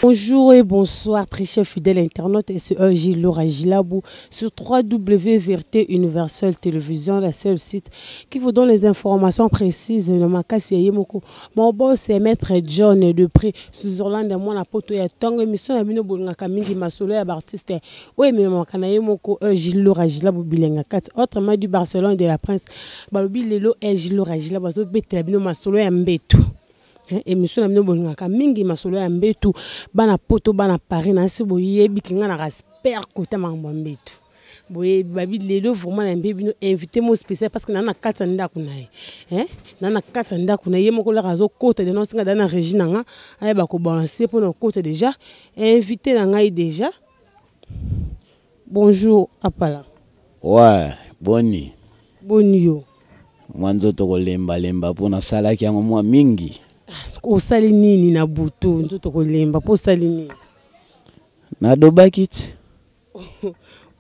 Bonjour et bonsoir, très chers fidèles internautes, et c'est Gilles Laura Gilabou sur www.vérité universelle télévision, la seule site qui vous donne les informations précises. Le Makasi Yemoko, mon boss c'est Maître John de près sous Orlando, moi la poto ya tongue émission la bino bolanga kamingi masolo ya artiste. Oui mais mon kana Yemoko Gilles Laura Gilabou bilenga kat autrement du Barcelone de la Prince. Balobi lelo Gilles Laura Gilabou zo bete la bino masolo ya mbetu. Émission na bino bolingaka mingi masolo ya mbetu bana poto bana Paris na si boye bikinga na rasper kota mambo mbetu boye babi lelo vraiment na mbebi no invité mo spécial parce que na kata ndako na ye na kata ndako na ye moko la razo kota de no singa dana Regina nga ay ba ko balancer pour no kota déjà invité na ngai déjà. Bonjour apala. Ouais, boni yo mwanzo to kolemba lemba pona salaki yango mwa mingi. Osali nini na butu nzoto kolemba po sali nini na dobakit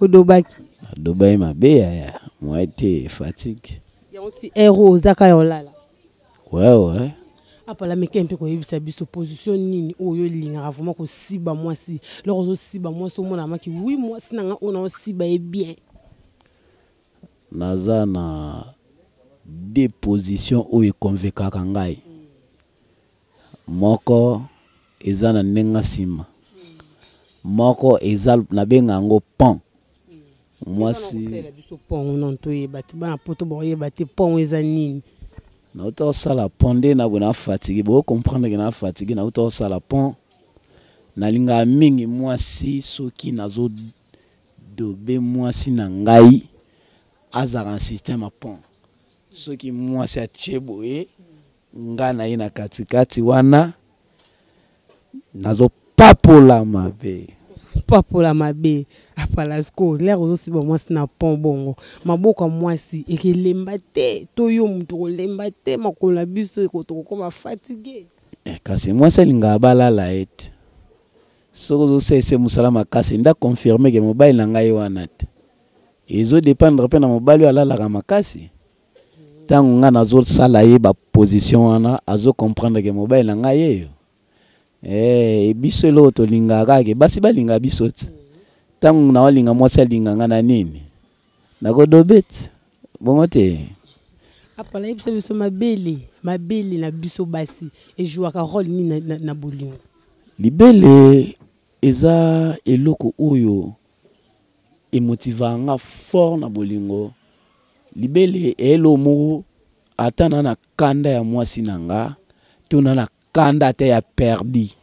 odobaki dobai mabeya ya moite fatigue ya oti ero zaka yolala ouais apala mekempe ko yebisa biso position nini oyo linga vraiment ko siba mwasi loko siba mwasi o mona maki oui mwasi nanga ona siba e bien naza na deux positions oyo convaincaka ngai. Moko eza na nenga sima moko eza na benga ngo pont mwasi biso pont non to yebati bana poto bo yebati pont eza nini na uto sala pondé na bona fatigue bo comprendre que na fatigue na uto sala pont na linga mingi mwasi soki nazo dobe mwasi na ngai azara système pont soki mwasi a cheboe ngana ina katikati wana nazo papola mabe apala sko l'air ozo siba mwasi na pont bongo maboko mwasi ekelemba te to yo mutu kolemba te makolo na biso ekotoko koma fatigué kasi mwasi linga balala ete soko zo sese musala makasi nda confirmer que mobile na ngai wana te ezo dépendre pe na mobile alala ka makasi. Tant nga nazo sala ye ba position wana azo comprendre que mobile na ngai yo biso lo to linga kake basi balinga biso ti tant na walinga mwasi linga nga na nini nako dobet bongo te apala yebisa biso mabele na biso basi e jouaka rôle ni na bolingo libele eza eloko oyo emotiva nga fort na bolingo. Libele elo mo atana na kanda ya mwasi nanga tuna na kanda te ya perdi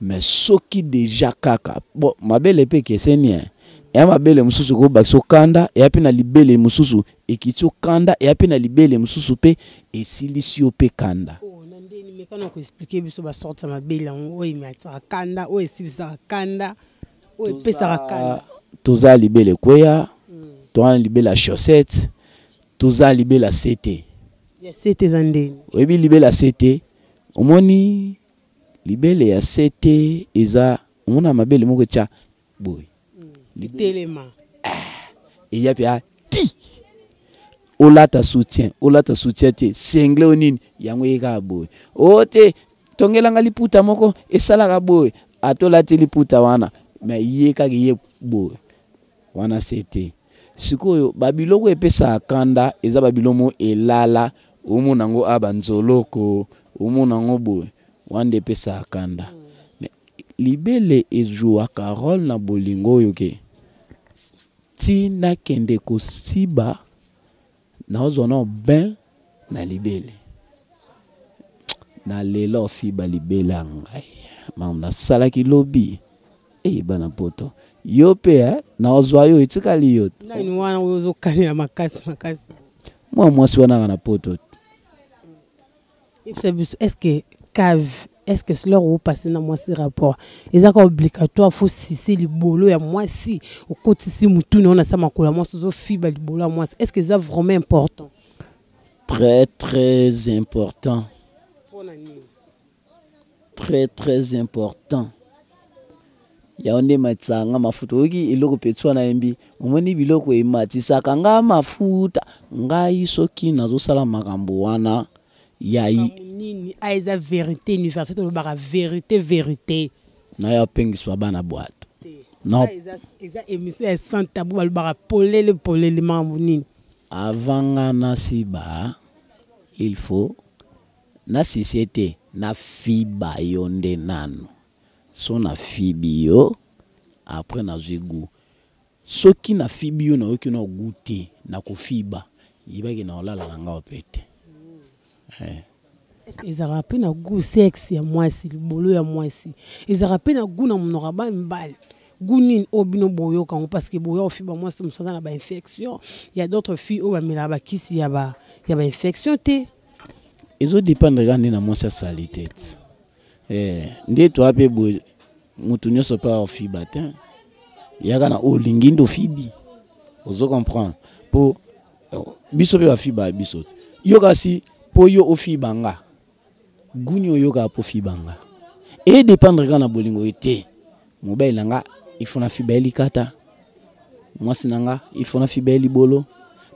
mais soki déjà kaka bon mabele pe kesenia ya mabele mususu ko bakso kanda ya pe na libele mususu ekitio kanda ya pe na libele mususu pe esilisio pe kanda nandeni mekana ko expliquer biso ba sorte mabele o imatsa kanda o esilisa kanda o pesa kanda toza libele kweya toza libele chaussette toza libela CT. Ya CT zandeni. Oyebi libela CT. Omoni libele ya CT eza omona mabele moko cha boy. Litelema. Et ya pia ti. Olata soutien te single onini yango yeka boy. Ote tongelanga liputa moko esalaka boy. Atola te liputa wana mais yeka ye boy. Wana CT. Sikoyo babiloko epesa kanda eza babilomo elala omo nango abanzoloko omo nango boy wande epesa kanda mais libele ejoua rôle na bolingo yoke ti na kende ko siba na ozona ben na libele na lelo fiba libele ngai mam na salaki lobby bana poto yo pe na ozwa yo etikali yo nani wana ozo kanira makasi mwasi wana na poto est-ce que cave est-ce que cela ou passer na mwasi rapport ezaka obligatoire faut sisi libolo ya mwasi okotisi mutu na sa makolo mwasi zo fiba libolo ya mwasi est-ce que c'est vraiment important? Très important. Très important. Yaonde matsanga mafuta oki eloko petwa na mbi omoni biloko ematisa kanga mafuta ngai soki nazo sala makambo wana yayi nini aiza vérité universelle to ba vérité na ya pengi swa bana boîte non eza émission ya sans tabou balobaka polele mambo nini avant na siba il faut na société na fiba yonde nano so na fibio après na zigu soki na fibio na yoki na goûter na ko fiba yibaki na olala nga opete est-ce que ils rappellent na goût sexe ya mwasi libolo ya mwasi ils rappellent na goût na monora ba mbal goût nini obino boyo quand parce que boyo fiba mwasi musoza na ba infection il y a d'autres filles au ba mela ba kisi ya ba infection te ils ont dépendre gande na mwasi salité nde to ape bo mutu nyoso pa fiba te yaka na olingi ndo fibi ozo comprendre po biso pe ba fiba biso yoka si po yo ofibanga gunyo yoka po fibanga et dépendre kana bolingo ete mobile nanga il faut na fiba elikata mwasi nanga il faut na fiba elibolo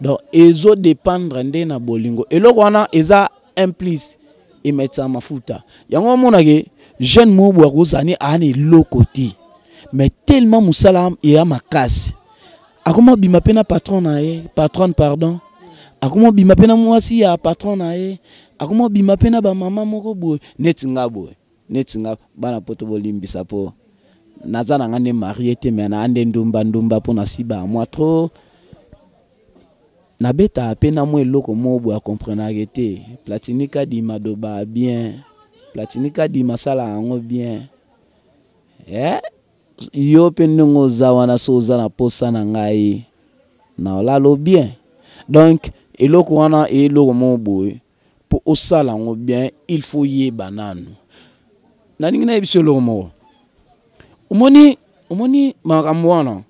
donc ezo dépendre nde na bolingo eloko wana eza implice emetsa mafuta yango mona ke jeune mobo akozani ani lokoti mais tellement musala ya makasi akoma bima pena patronne pardon akoma bima pena mwasi ya patron na ye akoma bima pena ba mama moko boy netinga bana poto bolimbisa po nazana ngane marié te mais na ande ndumba po na siba moi trop na beta pena mo eloko mobo a comprendre te platinika di madoba bien platinika di masala ngo bien yo penengo zawana soza na posa na ngai na olalo bien donc eloko wana eloko mobo pour osala ngo bien il faut y banane na ningi na biso eloko mo omoni makambo wana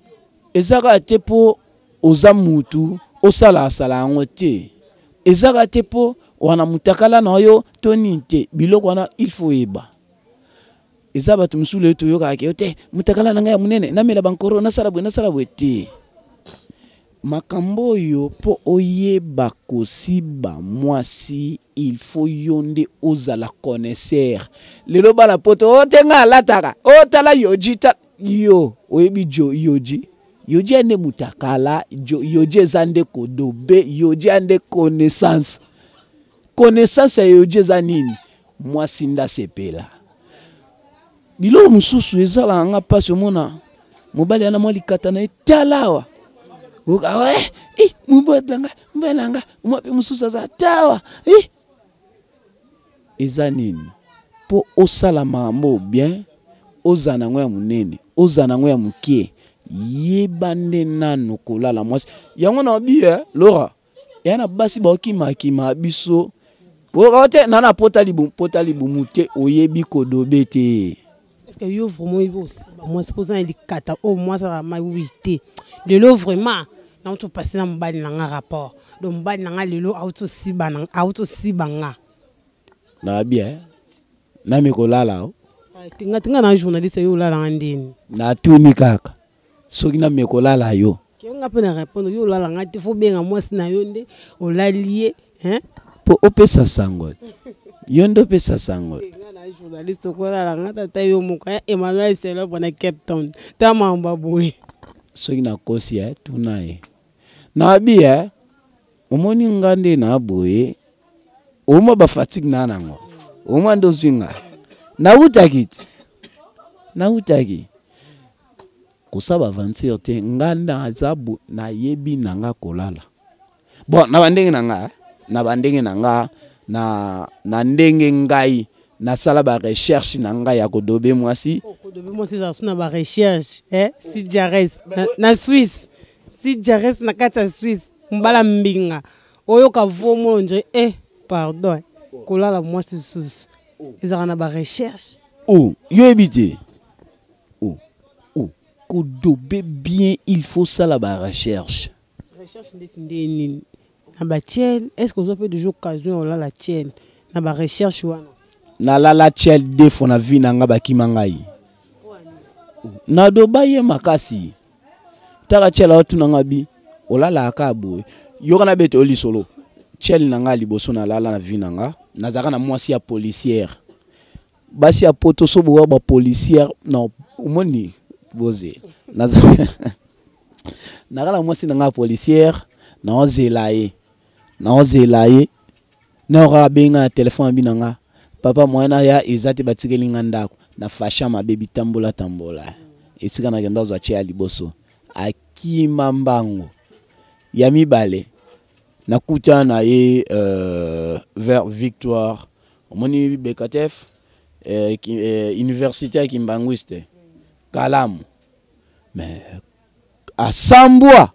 ezaka te po oza mutu osala sala ngo te ezaka te po wana mutakala na yo toni te biloko wana il faut yeba ezaba tumsule to yoka ke te mutakala na ngai munene na mela bankoro na sala bwe te makambo yo po oyeba kosiba mwasi il faut yonde ozala connaisseur lelo bala poto otenga lataka otala yojita yo oyebi yoji ande mutakala yoji ezande kodobe yoji ande connaissance ya yoji ezanini mwasi nda sepela bilo mususu ezala nga pasi mona mobali ana mwali katana etalawa uka mbelanga umape mususu za tawa ezanini po osala mambo bien ozana ngo ya munene ozana ngo ya mukie yebande nanu kolala mwasi yango na bi Laura yana basi ba okima biso ote nana potali bumute oyebi kodobe te. Est-ce que yo vraiment il aussi moi supposant il kata au moins ça ma wité le lo vraiment na to passer na mbali na rapport donc mbali na lelo auto sibanga na bien na mikolala tinga na journaliste yo lala ndini na tuni kaka soki na mikolala yo kenga pe na répondre yo lala ngate faut benga moi sina yonde olalié po opesa sango yondo pesa sango journaliste ko la ngata tayo muka Emmanuel Selo bona Cape Town tamamba boy soki na kosi tunaye na bia omoni ngande na boye oma ba fatigue nanango oma ndo zwinga na utaki kusaba avancer te nganda zabu na yebi nanga kolala bon na bandenge nanga na ndenge ngai na sala ba recherche na ngai ya kodobe mwasi kodobe mwasi za suna ba recherche si Jares na Suisse si Jares na kata Suisse mbala mbinga oyo ka vomo nje pardon kolala mwasi susu ezaka na ba recherche yo ebite kodobe bien il faut sala ba recherche ndeni na ba tiel est-ce que vous avez déjà occasion on la tiel na ba recherche wana na la tiel defo na vie na nga bakima ngai na dobaye makasi taka tiel otu na ngabi olala akabo yoka na bete oli solo tiel na nga liboso na lala na vie na nga nazaka na mwasi ya policière basi ya poto so bowa ba policière non omoni boze nakala mwasi na nga policière na ozelaye na ora benga téléphone binanga papa mwana ya ezati batikeli nga ndako na fasha mabebi tambola esika na kenda zo achia liboso akima mbango ya mibale na kuta na ye vers Victoire omoni Bekatef université ya Kimbanguiste Kalamu mais asambwa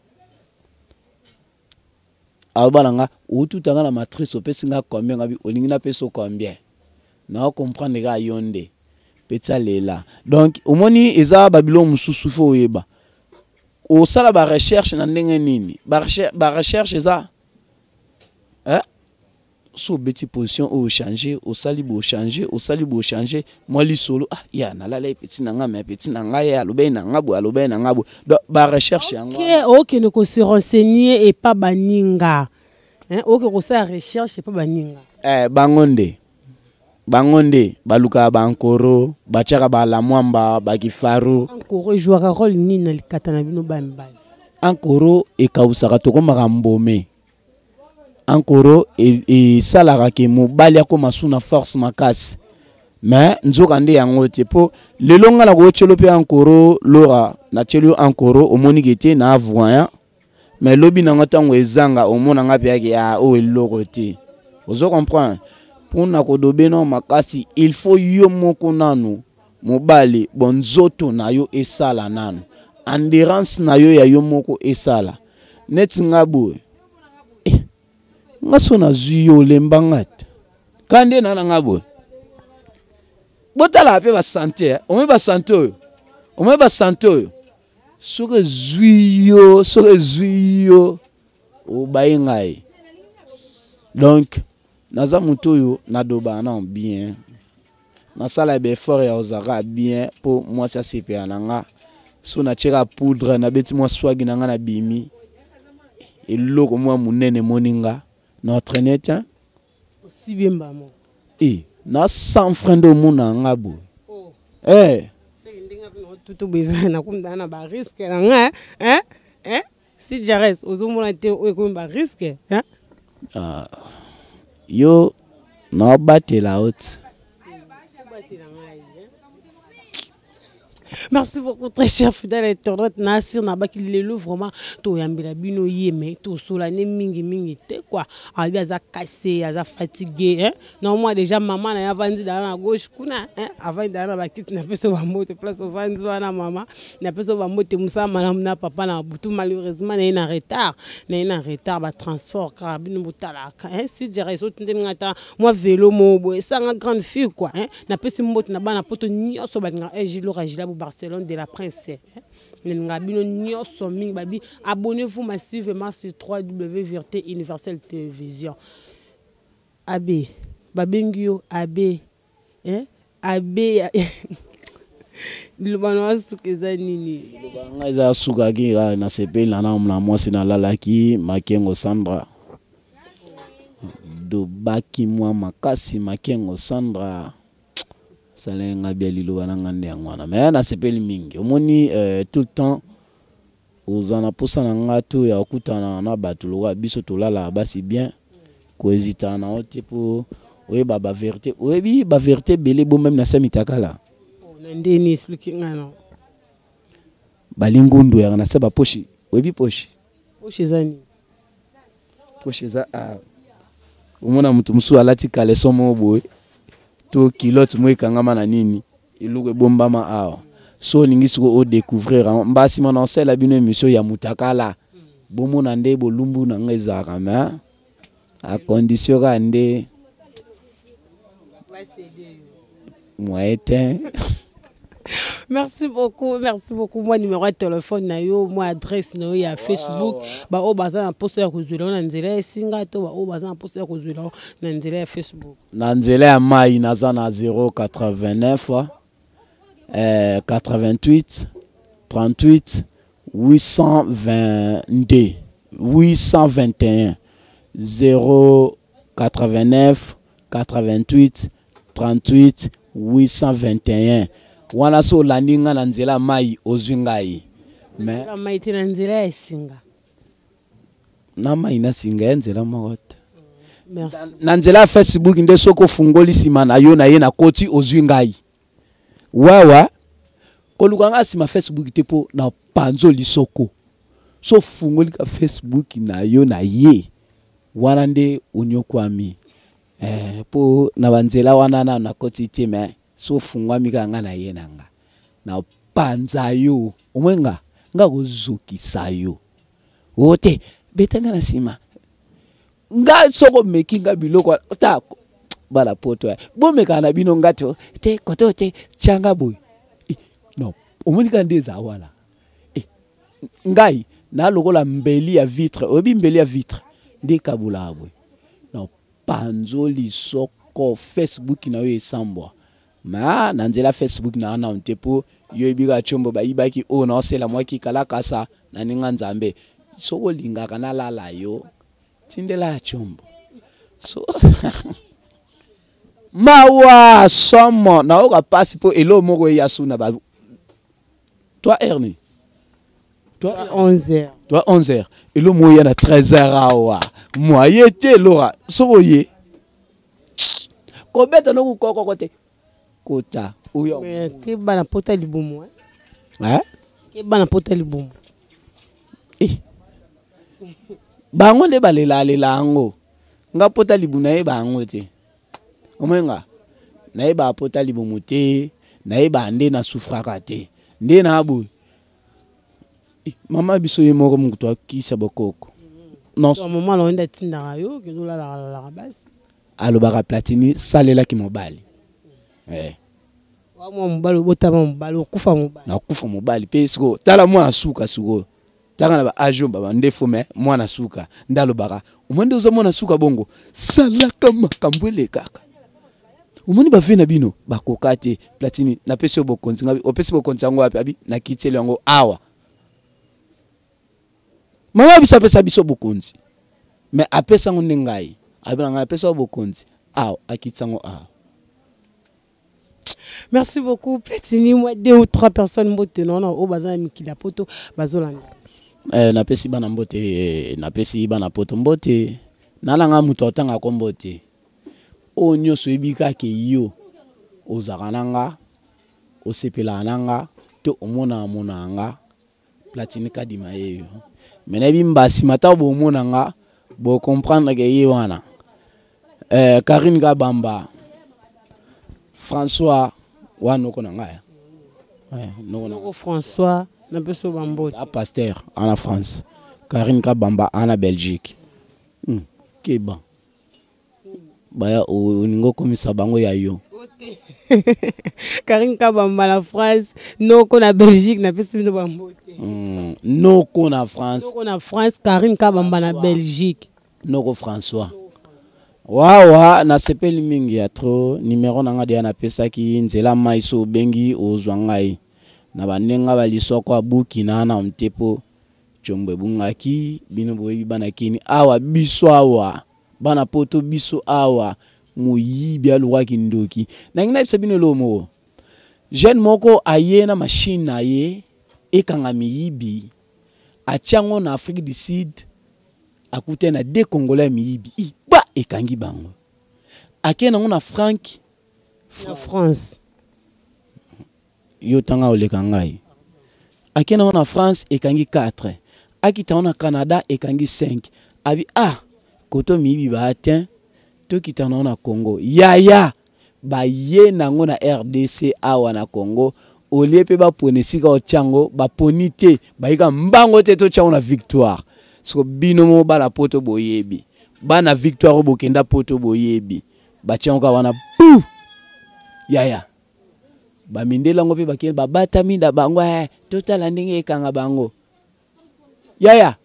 abalanga ututanga na matrice opesinga combien ngabi olingi na peso combien na comprendre ga yonde petsa lela donc omoni eza babilo mususu fo yeba o sala ba recherche na ndenge nini ba recherche eza so beti position au changer au sali bo changer moi li solo ya na la petit na nga mais petit na nga ya alobe na ngabo donc ba recherche yango OK ne ko se renseigner et pas baninga OK ko sa recherche et pas baninga bangonde baluka bankoro bachaka ba la mwamba bakifaru ankoro jouera rôle nini na likata na bino bambali ankoro e kausaka to ko makambome ankoro e salara ke mobali akoma suna force makasi mais nzoka nde yango te po lelonga na ko chelo pe ankoro lora na chelo ankoro omoni gete na avoya mais lobi na ngotango ezanga omona ngapi yake ya o eloko te ozo comprendre pour na ko dobe no makasi il faut yo moko nanu mobali bonzoto na yo esala nanu endurance na yo ya yo moko esala net ngabo ngaso na zuyo lembangat kande na ngabo botala pe ba santé o me ba santé oyo soke zuyo o baingai donc naza muto yo na doba na bien na sala be fort ya ozara bien pour moi ça c'est pe ananga so na tchera poudre na beti moi swagi na nga na bimi eloko moi munene moninga notre net aussi bien bamo na sans frein de mona ngabo c'est ndinga bino tout bezana kumdana ba risque na nga si jares ozomona te ko ba risque yo na batela haute. Merci beaucoup, très cher fidèle internaute. Nassir Nabaki Lelo, vraiment, to yambila bino yeme, to solane mingi te quoi. Abi aza cassé, aza fatigué, hein. Non moi déjà maman na yavandi dans la gauche kuna, hein. Avant dans la petite na peso ba moto place au vandi wana maman, na peso ba moto musa madame na papa na butu malheureusement na retard, ba transport karabino butala, hein. Si dirais autre ngata, moi vélo mo boy, ça nga grande fille quoi, hein. Na peso moto na bana poto nyoso ba nga Gilo Rajila Barcelone de la Princesse. Abonnez-vous massivement sur www.vérité universelle télévision. Abbé, Babengio, Abbé, Abbé. Lubano asukeza nini? Lubanga za sukaki na sepe na na mwasi na lalaki Makengo Sandra. Do baki mwa makasi Makengo Sandra. Salenga bialilo wananga ndengwana mais na sepeli mingi omoni tout le temps ozana posa na ngato ya okutana na batuloka biso tolala basi bien ko hésiter na ote po oyeba ba vérité oyebi ba vérité belé bo même na samitakala ndeni expliquer ngana balingundu ya na seba poshi oyebi poshi zani poshi za omona mutu musu alati kale somo boy to kilote mwe kangama na nini iluke bombama awa so ningisiko o découvrir mbasi mana sela bino émission ya mutakala bomona nde bolumbu na ngezaka mais à condition ka nde moyen. Merci beaucoup. Moi numéro de téléphone na yo, moi adresse na yo ya Facebook. Ba o baza na poster ya kuzula na nzela singa to ba o baza na poster ya kuzula na nzela ya Facebook. Na nzela ya mai naza na 089 88 38 822 821 089 88 38 821 wana so landinga na nzela mai ozwingai mais la mai tina nzela esinga na mai na singa nzela makota merci na nzela Facebook nde soko fungoli sima na yo na ye na koti ozwingai wawa kolukanga sima Facebook te po na panzo lisoko so fungoli ka Facebook na yo na ye wana nde unyokwami po na banzela wana na koti te me so fungwa mikanga na ye nanga na panza yo omwenga nga kozokisa yo ote betanga na sima nga soko mekinga biloko ta bala poto bomeka na bino ngato te koto te changa boy no omonika ndeza wala ngai na lokola mbeli ya vitre obi mbeli ya vitre ndi kabula abwe no panzoli soko Facebook na yo esambwa ma na nzela Facebook na ana ontepo yo ibiga chombo ba ibaki o na osela mwaki kala kasa na ninga nzambe soko linga kana lala yo tindela chombo so mawa somo na oka pasi po elo moko ya suna ba toi Ernie toi 11h toi 11h elo moya na 13h awa moye te loa soko ye ko beta no ko kote kota uyo ke bana pota libumu ke bana pota libumu bango le balela lelango nga pota libuna e bango te omenga na e ba pota libumu te na e ba nde na sufraka te nde na abu mama biso ye moko mukuto akisa bokoko non so mama lo nda tinda yo ke dola la base alobaka Platini salela ki mobali wa mo mbalo botama mbalo kufa mobali na kufa mobali pe siko tala mwana suka suko tanga na ba ajomba ba ndefo me mwana suka ndalo baka umende uza mwana suka bongo salaka makambwele kaka umoni ba vena bino bakokate Platini na pesi obokonzi ngabi opesi bokonzi yango wapi abi na kitelo yango awa mama biso apesa biso bokonzi me apesa ngo ngai abina nga apesa bokonzi awa akitsango awa. Merci beaucoup Platini. Moi 2 ou 3 personnes mbote non au bazan mikila poto bazolanda na pesi bana mbote na pesi bana poto mbote nalanga muto otanga ko mbote o nyoso ebika ke yo ozakananga osepela nanga to omona monanga Platini kadima yeyo mena bimbasi mata bo monanga bo comprendre ke ye wana Karine Kabamba François wanoko nanga noko François na peso bambote a pasteur en France Karine Kabamba en Belgique keba baya oningo komisa bango ya yo Karine Kabamba la France noko na Belgique na peso bambote noko na France Karine Kabamba na Belgique noko François wawa na sepeli mingi ya tro numéro nanga dia na pesa ki nzela maiso bengi ozwangai na banenga balisoko abuki na mtepo chombe bungaki bino boyi bana kini awa biso awa bana poto biso awa muyibi alwaki ndoki na ngina bisa bino lomo jeune moko aye na machine na ye ekanga miyibi achango na Afrique du Sud akute na de Congolais miyibi ba ekangi bango akena ngona France yo tanga oleka ngai akena ngona France ekangi 4 akita ngona Canada ekangi 5 abi koto miyibi ba atteint to kita ngona Congo yaya ba ye na ngona RDC awa na Congo oliepe ba ponesika ochango ba ponite ba ika mbango te to chango na victoire so bino mo bala poto boyebi bana victoire bokenda poto boyebi bachango wana pu yaya ba mindela ngope bakeli babata minda bango totala ndenge ekanga bango yaya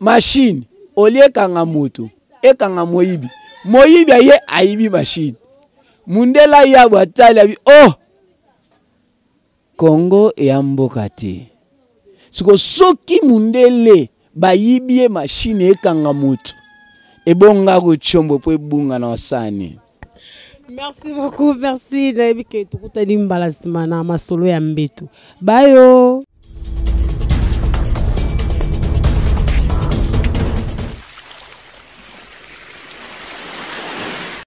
machine olie kanga moto ekanga moyibi aye ayibi machine mundela ya bwatali abi Congo ya mboka te siko soki mundele bayibie machine ekanga moto ebonga ko chombo po ebunga na osani. Merci beaucoup, merci. Nayebi ke tukutani mbala sima na masolo ya mbeto. Bayo.